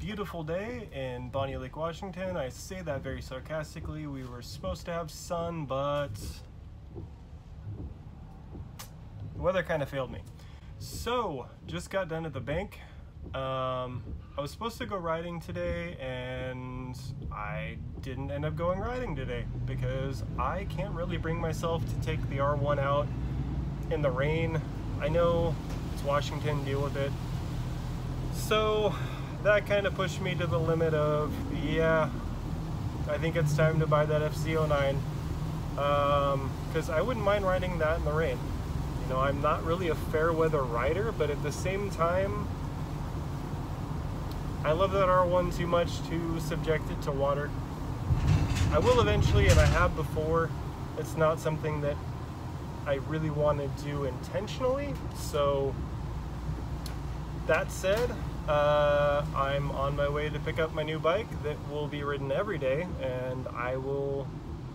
beautiful day in Bonnie Lake, Washington. I say that very sarcastically. We were supposed to have sun, but the weather kind of failed me. So, just got done at the bank. I was supposed to go riding today, and I didn't end up going riding today because I can't really bring myself to take the R1 out in the rain. I know it's Washington, deal with it. So that kind of pushed me to the limit of, yeah, I think it's time to buy that FZ09, because I wouldn't mind riding that in the rain. You know, I'm not really a fair weather rider, but at the same time, I love that R1 too much to subject it to water. I will eventually, and I have before. It's not something that I really want to do intentionally. So that said, I'm on my way to pick up my new bike that will be ridden every day, and I will,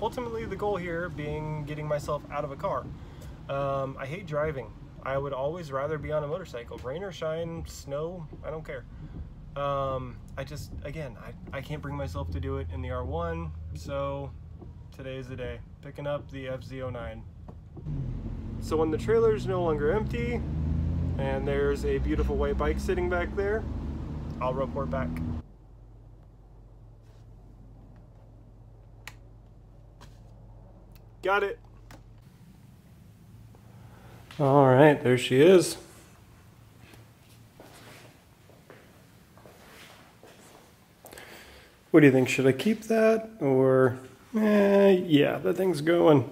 ultimately the goal here being getting myself out of a car. I hate driving. I would always rather be on a motorcycle. Rain or shine, snow, I don't care. I just, again, I can't bring myself to do it in the R1, so today's the day. Picking up the FZ09. So when the trailer is no longer empty, and there's a beautiful white bike sitting back there, I'll report back. Got it. All right, there she is. What do you think? Should I keep that or, yeah, that thing's going.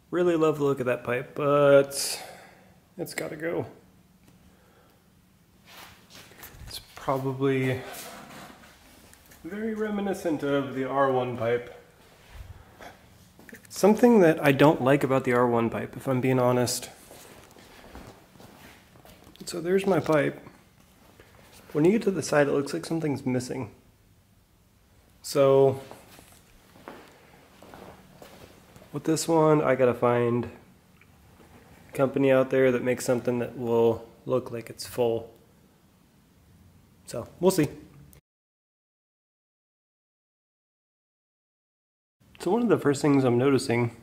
Really love the look of that pipe, but it's gotta go. It's probably very reminiscent of the R1 pipe. Something that I don't like about the R1 pipe, if I'm being honest. So there's my pipe. When you get to the side, it looks like something's missing. So with this one, I gotta find a company out there that makes something that will look like it's full. So we'll see. So one of the first things I'm noticing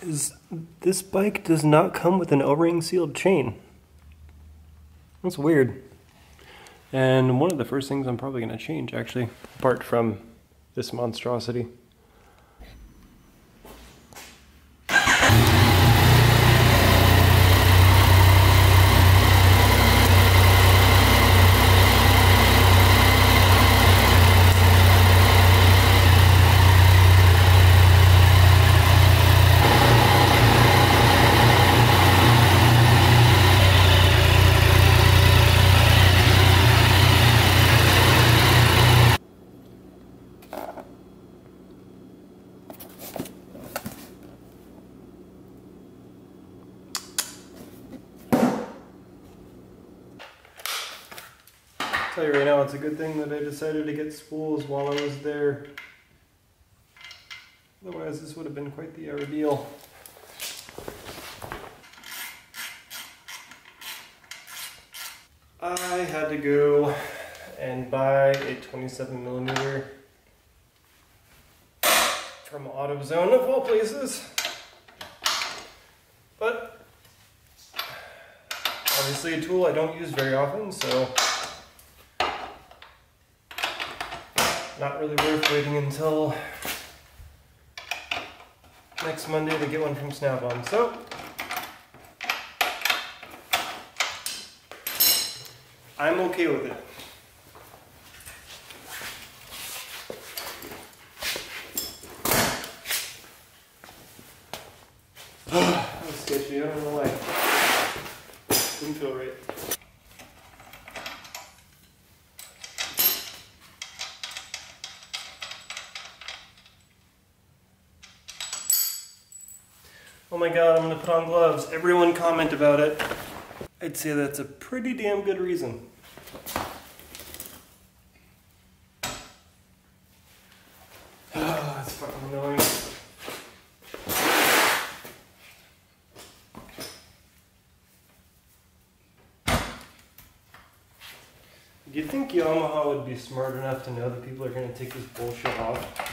is this bike does not come with an O-ring sealed chain. That's weird. And one of the first things I'm probably going to change, actually, apart from this monstrosity. I'll tell you right now, it's a good thing that I decided to get spools while I was there. Otherwise, this would have been quite the ordeal. I had to go and buy a 27mm from AutoZone of all places. But obviously a tool I don't use very often, so not really worth waiting until next Monday to get one from Snap-on. So I'm okay with it. That was sketchy, I don't know why. Didn't feel right. Oh my god, I'm gonna put on gloves. Everyone comment about it. I'd say that's a pretty damn good reason. That's fucking annoying. You'd think Yamaha would be smart enough to know that people are going to take this bullshit off.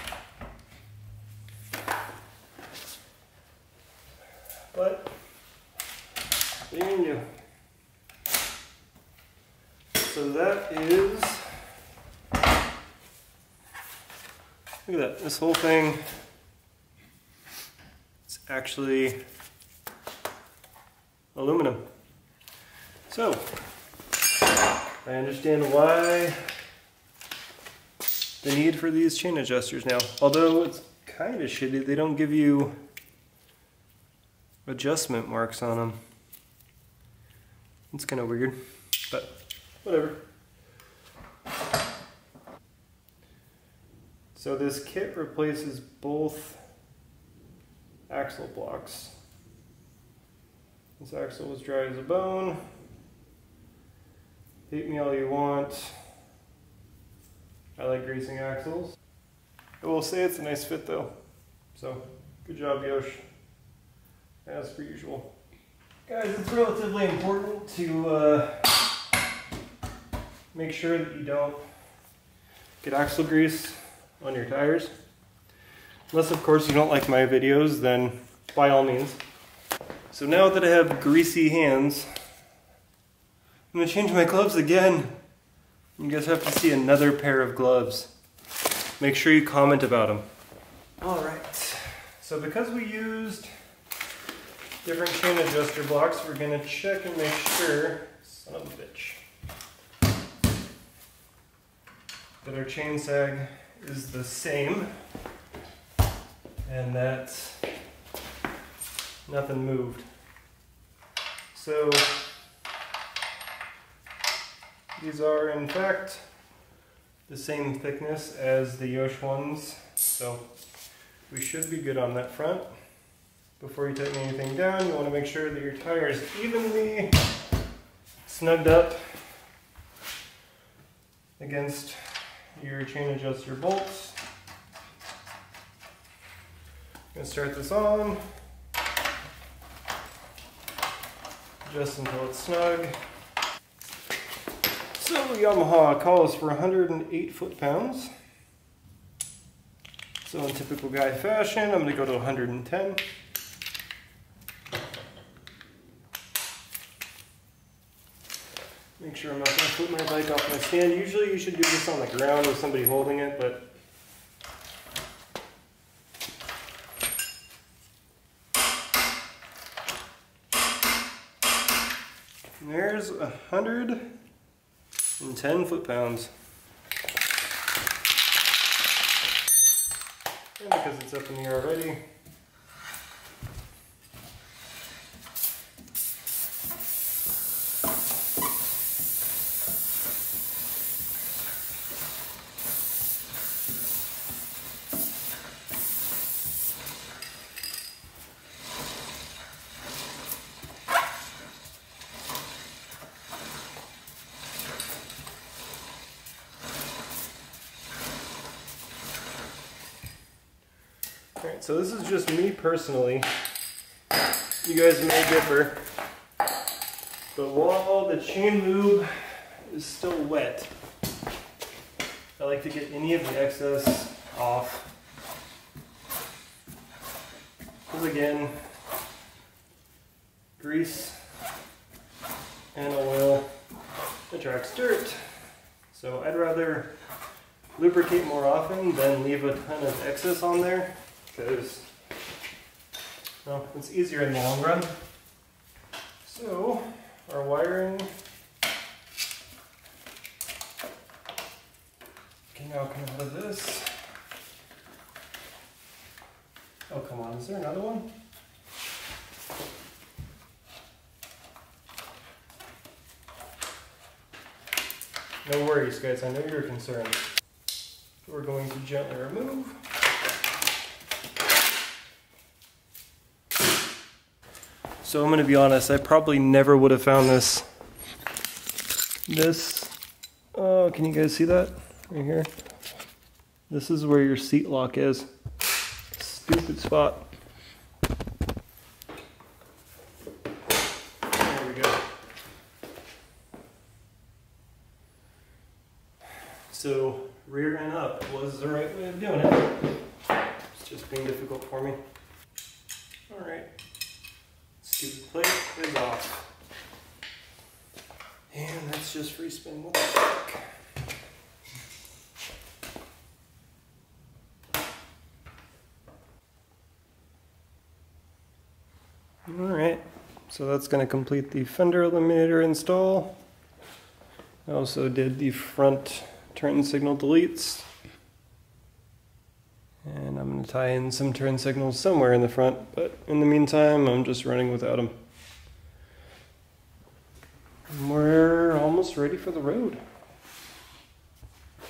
But, what are you going to do? So that is, look at that, this whole thing, it's actually aluminum. So, I understand why the need for these chain adjusters now. Although it's kind of shitty, they don't give you adjustment marks on them. It's kind of weird, but whatever. So this kit replaces both axle blocks. This axle was dry as a bone. Hate me all you want. I like greasing axles. I will say it's a nice fit though. So, good job, Yosh. As per usual. Guys, it's relatively important to make sure that you don't get axle grease on your tires. Unless, of course, you don't like my videos, then by all means. So now that I have greasy hands, I'm going to change my gloves again. You guys have to see another pair of gloves. Make sure you comment about them. Alright, so because we used different chain adjuster blocks, we're going to check and make sure, son of a bitch, that our chain sag is the same and that nothing moved. So these are in fact the same thickness as the Yosh ones, so we should be good on that front. Before you tighten anything down, you want to make sure that your tire is evenly snugged up against your chain adjuster bolts. I'm going to start this on, just until it's snug. So Yamaha calls for 108 foot-pounds. So in typical guy fashion, I'm going to go to 110. Make sure I'm not going to flip my bike off my stand. Usually you should do this on the ground with somebody holding it, but there's 110 foot-pounds. And because it's up in the air already, alright, so this is just me personally. You guys may differ. But while the chain lube is still wet, I like to get any of the excess off. Because again, grease and oil attracts dirt. So I'd rather lubricate more often than leave a ton of excess on there. Because, well, it's easier in the long run. So, our wiring can now come out of this. Oh, come on, is there another one? No worries, guys, I know you're concerned. We're going to gently remove. So I'm going to be honest, I probably never would have found this. Oh, can you guys see that? Right here. This is where your seat lock is. Stupid spot. There we go. So rear and up was the right way of doing it. It's just being difficult for me. All right, stupid plate is off. And that's just free spin. What the fuck? All right, so that's going to complete the Fender Eliminator install. I also did the front turn signal deletes. And I'm going to tie in some turn signals somewhere in the front, but in the meantime, I'm just running without them. And we're almost ready for the road.